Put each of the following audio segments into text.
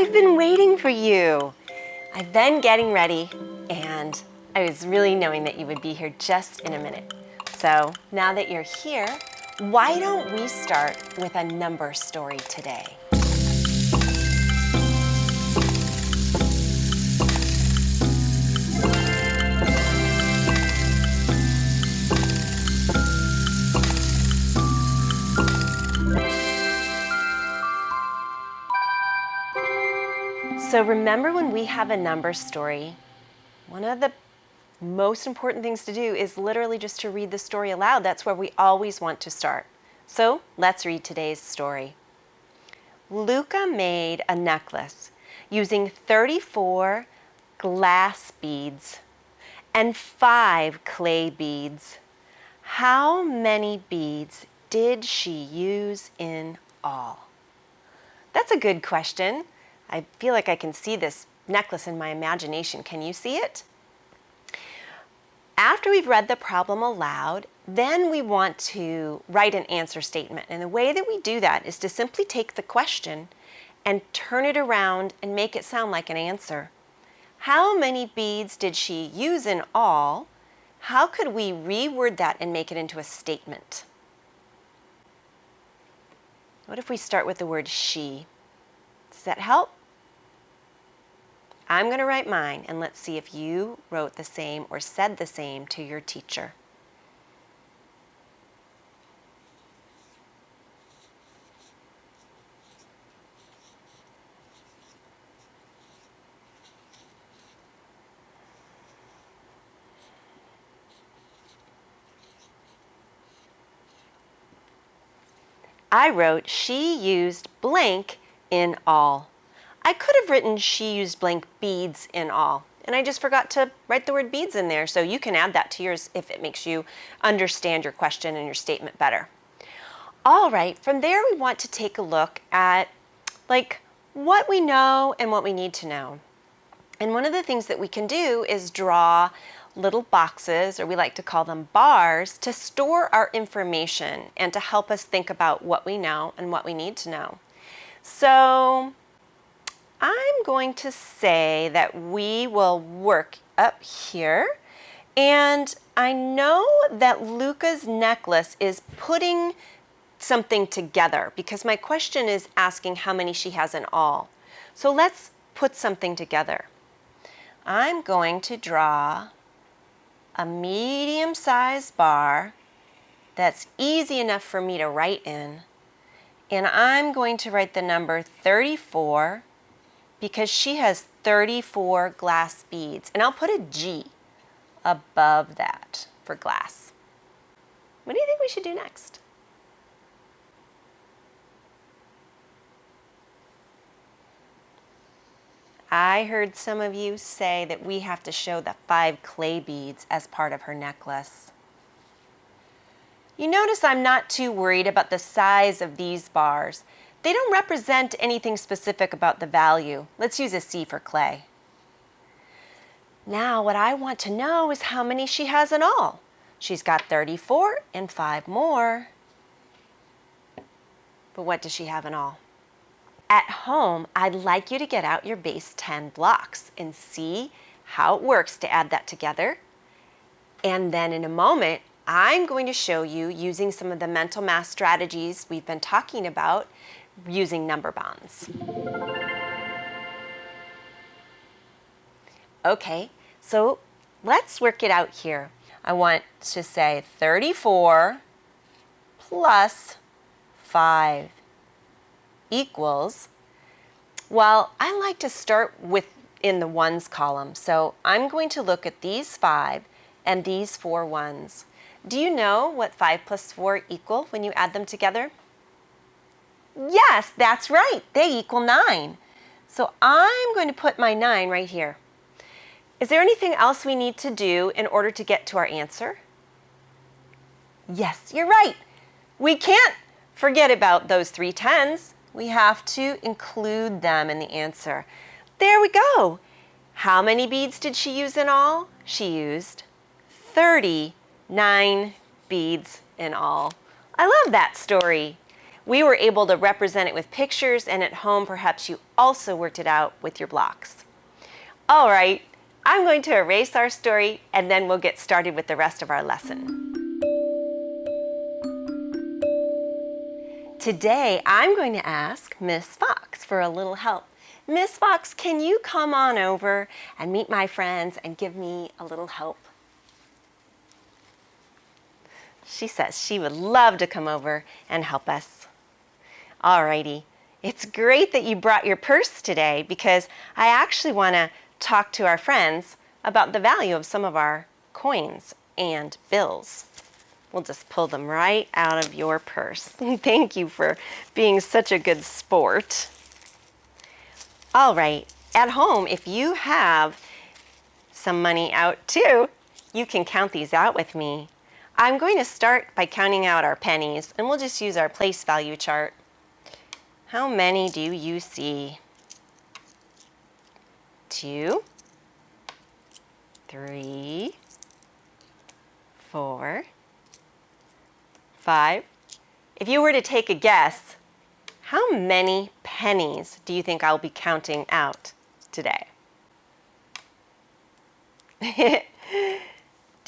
I've been waiting for you. I've been getting ready, and I was really knowing that you would be here just in a minute. So now that you're here, why don't we start with a number story today? So remember, when we have a number story, one of the most important things to do is literally just to read the story aloud. That's where we always want to start. So let's read today's story. Luca made a necklace using 34 glass beads and 5 clay beads. How many beads did she use in all? That's a good question. I feel like I can see this necklace in my imagination. Can you see it? After we've read the problem aloud, then we want to write an answer statement. And the way that we do that is to simply take the question and turn it around and make it sound like an answer. How many beads did she use in all? How could we reword that and make it into a statement? What if we start with the word she? Does that help? I'm going to write mine, and let's see if you wrote the same or said the same to your teacher. I wrote, she used blank in all. I could have written she used blank beads in all, and I just forgot to write the word beads in there, so you can add that to yours if it makes you understand your question and your statement better. All right, from there we want to take a look at what we know and what we need to know. And one of the things that we can do is draw little boxes, or we like to call them bars, to store our information and to help us think about what we know and what we need to know. So I'm going to say that we will work up here, and I know that Luca's necklace is putting something together because my question is asking how many she has in all. So let's put something together. I'm going to draw a medium-sized bar that's easy enough for me to write in, and I'm going to write the number 34 because she has 34 glass beads, and I'll put a G above that for glass. What do you think we should do next? I heard some of you say that we have to show the 5 clay beads as part of her necklace. You notice I'm not too worried about the size of these bars. They don't represent anything specific about the value. Let's use a C for clay. Now what I want to know is how many she has in all. She's got 34 and 5 more. But what does she have in all? At home, I'd like you to get out your base 10 blocks and see how it works to add that together. And then in a moment, I'm going to show you using some of the mental math strategies we've been talking about using number bonds. Okay, so let's work it out here. I want to say 34 plus 5 equals, well, I like to start in the ones column. So I'm going to look at these 5 and these 4 ones. Do you know what 5 plus 4 equal when you add them together? Yes, that's right. They equal 9. So I'm going to put my 9 right here. Is there anything else we need to do in order to get to our answer? Yes, you're right. We can't forget about those 3 10s. We have to include them in the answer. There we go. How many beads did she use in all? She used 39 beads in all. I love that story. we were able to represent it with pictures, and at home perhaps you also worked it out with your blocks. All right, I'm going to erase our story and then we'll get started with the rest of our lesson. Today I'm going to ask Miss Fox for a little help. Miss Fox, can you come on over and meet my friends and give me a little help? She says she would love to come over and help us. Alrighty, it's great that you brought your purse today because I actually want to talk to our friends about the value of some of our coins and bills. We'll just pull them right out of your purse. Thank you for being such a good sport. All right, at home, if you have some money out too, you can count these out with me. I'm going to start by counting out our pennies, and we'll just use our place value chart. How many do you see? 2, 3, 4, 5. If you were to take a guess, how many pennies do you think I'll be counting out today? Do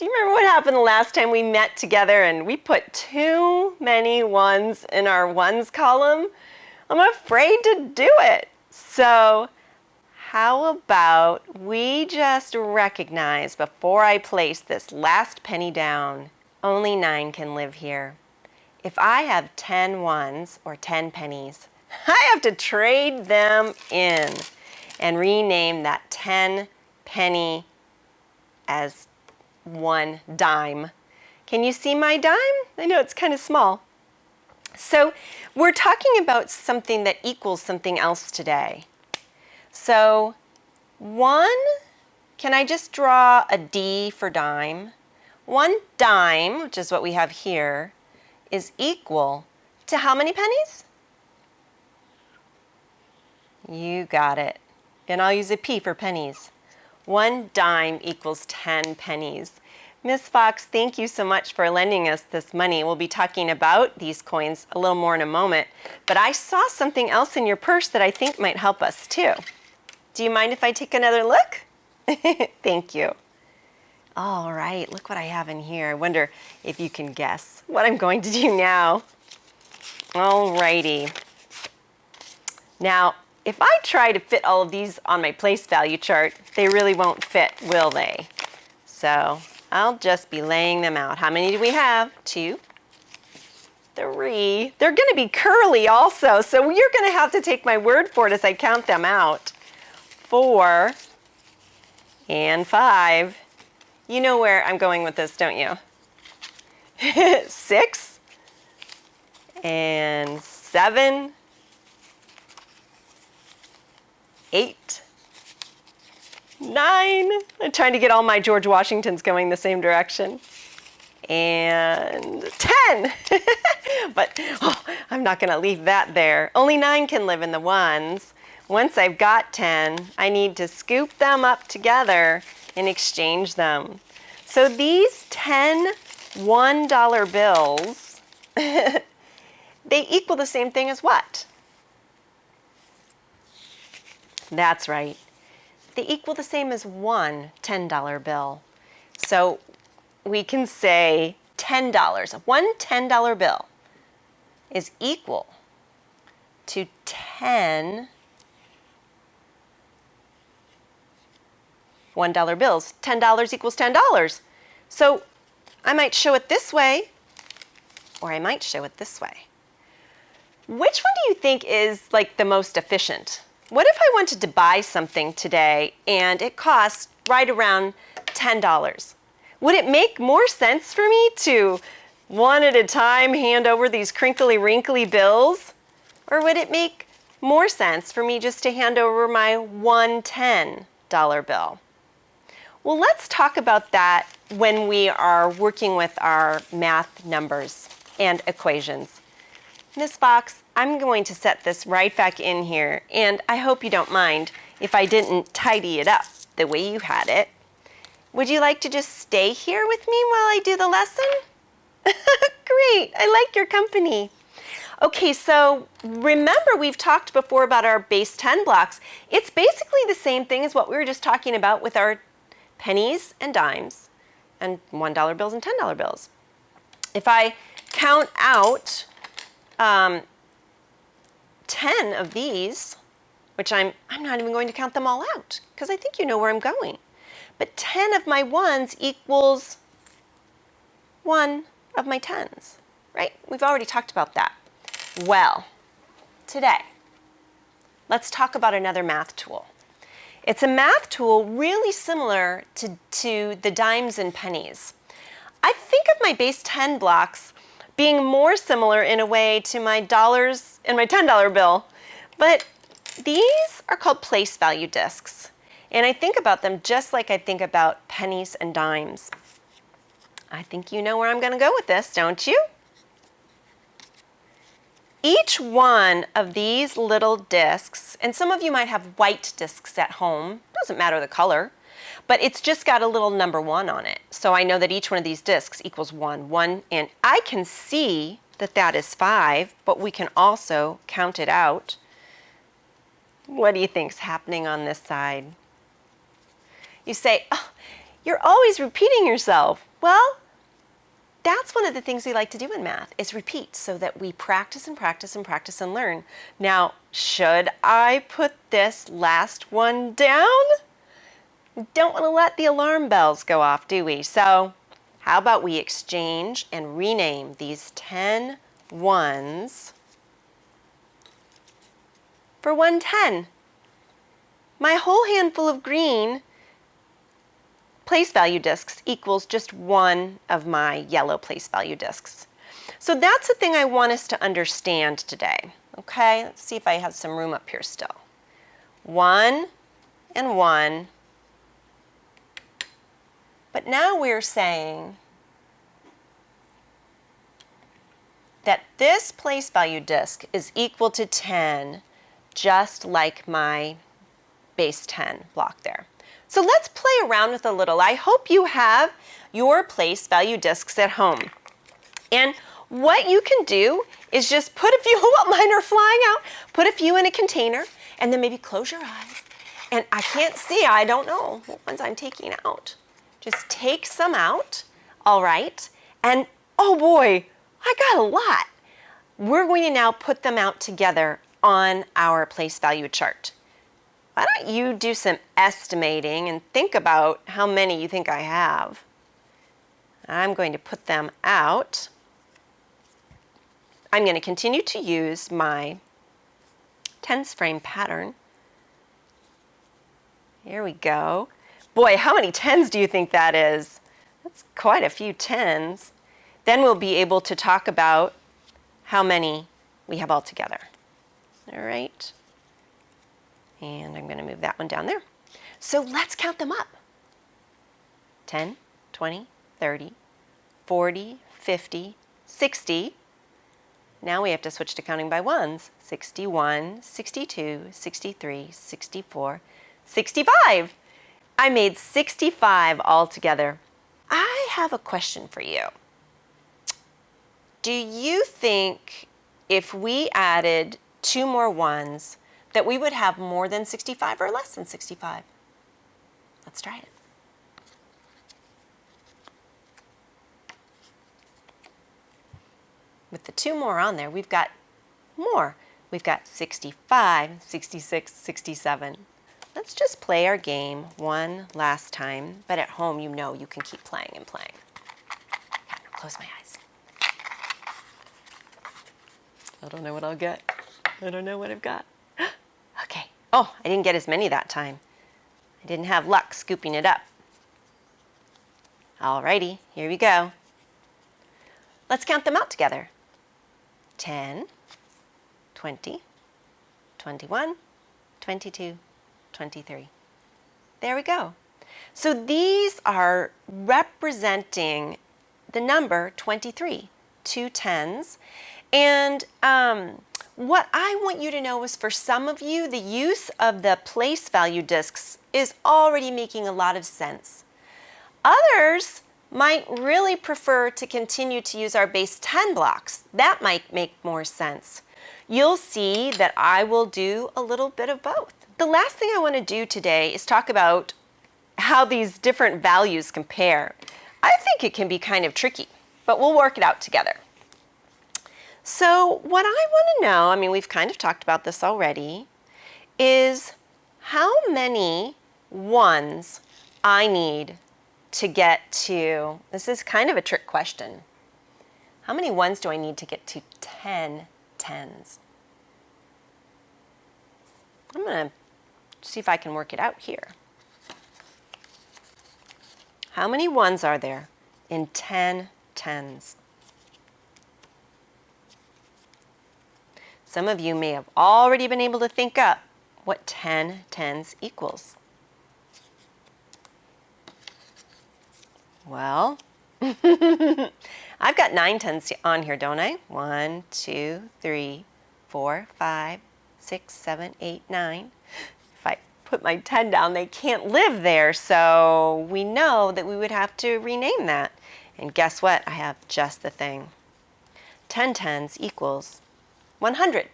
you remember what happened the last time we met together and we put too many ones in our ones column? I'm afraid to do it. So how about we just recognize before I place this last penny down, only 9 can live here. If I have 10 ones or 10 pennies, I have to trade them in and rename that 10 penny as 1 dime. Can you see my dime? I know it's kind of small. So we're talking about something that equals something else today. So 1, can I just draw a D for dime? 1 dime, which is what we have here, is equal to how many pennies? You got it. And I'll use a P for pennies. 1 dime equals 10 pennies. Miss Fox, thank you so much for lending us this money. We'll be talking about these coins a little more in a moment. But I saw something else in your purse that I think might help us too. Do you mind if I take another look? Thank you. All right, look what I have in here. I wonder if you can guess what I'm going to do now. All righty. Now, if I try to fit all of these on my place value chart, they really won't fit, will they? So I'll just be laying them out. How many do we have? 2, 3. They're going to be curly also, so you're going to have to take my word for it as I count them out. 4 and 5. You know where I'm going with this, don't you? 6 and 7, 8, 9. I'm trying to get all my George Washingtons going the same direction. And 10. But I'm not going to leave that there. Only 9 can live in the ones. Once I've got 10, I need to scoop them up together and exchange them. So these 10 $1 bills, they equal the same thing as what? That's right. They equal the same as 1 $10 bill. So we can say $10. One $10 bill is equal to 10 $1 bills. $10 equals $10. So I might show it this way, or I might show it this way. Which one do you think is like the most efficient? What if I wanted to buy something today and it costs right around $10? Would it make more sense for me to one at a time hand over these crinkly wrinkly bills? Or would it make more sense for me just to hand over my one $10 bill? Well, let's talk about that when we are working with our math numbers and equations. Miss Fox, I'm going to set this right back in here, and I hope you don't mind if I didn't tidy it up the way you had it. Would you like to just stay here with me while I do the lesson? Great, I like your company. Okay, so remember we've talked before about our base 10 blocks. It's basically the same thing as what we were just talking about with our pennies and dimes and $1 bills and $10 bills. If I count out 10 of these, which I'm not even going to count them all out because I think you know where I'm going. But 10 of my ones equals 1 of my 10s, right? We've already talked about that. Well, today, let's talk about another math tool. It's a math tool really similar to the dimes and pennies. I think of my base 10 blocks being more similar in a way to my dollars and my $10 bill, but these are called place value discs, and I think about them just like I think about pennies and dimes. I think you know where I'm going to go with this, don't you? Each one of these little discs, and some of you might have white discs at home, doesn't matter the color, but it's just got a little number 1 on it. So I know that each one of these discs equals 1, and I can see that that is 5, but we can also count it out. What do you think's happening on this side? You say, oh, you're always repeating yourself. Well, that's one of the things we like to do in math, is repeat so that we practice and practice and practice and learn. Now, should I put this last one down? We don't want to let the alarm bells go off, do we? So how about we exchange and rename these 10 ones for 110. My whole handful of green place value discs equals just 1 of my yellow place value discs. So that's the thing I want us to understand today. Okay, let's see if I have some room up here still. 1 and 1. But now we're saying that this place value disc is equal to 10, just like my base 10 block there. So let's play around with a little. I hope you have your place value discs at home. And what you can do is just put a few, what mine are flying out, put a few in a container, and then maybe close your eyes. And I can't see, I don't know what ones I'm taking out. Just take some out, all right? And oh boy, I got a lot. We're going to now put them out together on our place value chart. Why don't you do some estimating and think about how many you think I have. I'm going to put them out. I'm going to continue to use my tens frame pattern. Here we go. Boy, how many 10s do you think that is? That's quite a few 10s. Then we'll be able to talk about how many we have all together. All right. And I'm going to move that one down there. So let's count them up. 10, 20, 30, 40, 50, 60. Now we have to switch to counting by ones. 61, 62, 63, 64, 65. I made 65 altogether. I have a question for you. Do you think if we added 2 more ones that we would have more than 65 or less than 65? Let's try it. With the 2 more on there, we've got more. We've got 65, 66, 67. Let's just play our game one last time, but at home you know you can keep playing and playing. Close my eyes. I don't know what I'll get. I don't know what I've got. Okay. Oh, I didn't get as many that time. I didn't have luck scooping it up. Alrighty, here we go. Let's count them out together. 10, 20, 21, 22, 23. There we go. So these are representing the number 23, 2 10s. And what I want you to know is for some of you, the use of the place value discs is already making a lot of sense. Others, might really prefer to continue to use our base 10 blocks. That might make more sense. You'll see that I will do a little bit of both. The last thing I want to do today is talk about how these different values compare. I think it can be kind of tricky, but we'll work it out together. So what I want to know, I mean, we've kind of talked about this already, is how many ones I need to get to, this is kind of a trick question. How many ones do I need to get to 10 tens? I'm going to see if I can work it out here. How many ones are there in 10 tens? Some of you may have already been able to think up what 10 tens equals. Well, I've got 9 tens on here, don't I? 1, 2, 3, 4, 5, 6, 7, 8, 9. If I put my 10 down, they can't live there, so we know that we would have to rename that. And guess what? I have just the thing. 10 tens equals 100.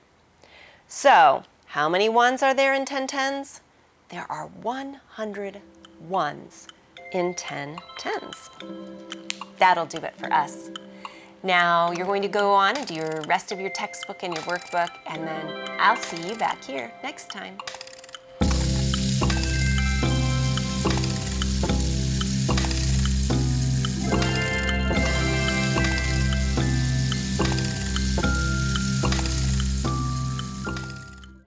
So, how many ones are there in 10 tens? There are 100 ones in 10 tens. That'll do it for us. Now you're going to go on and do your rest of your textbook and your workbook, and then I'll see you back here next time.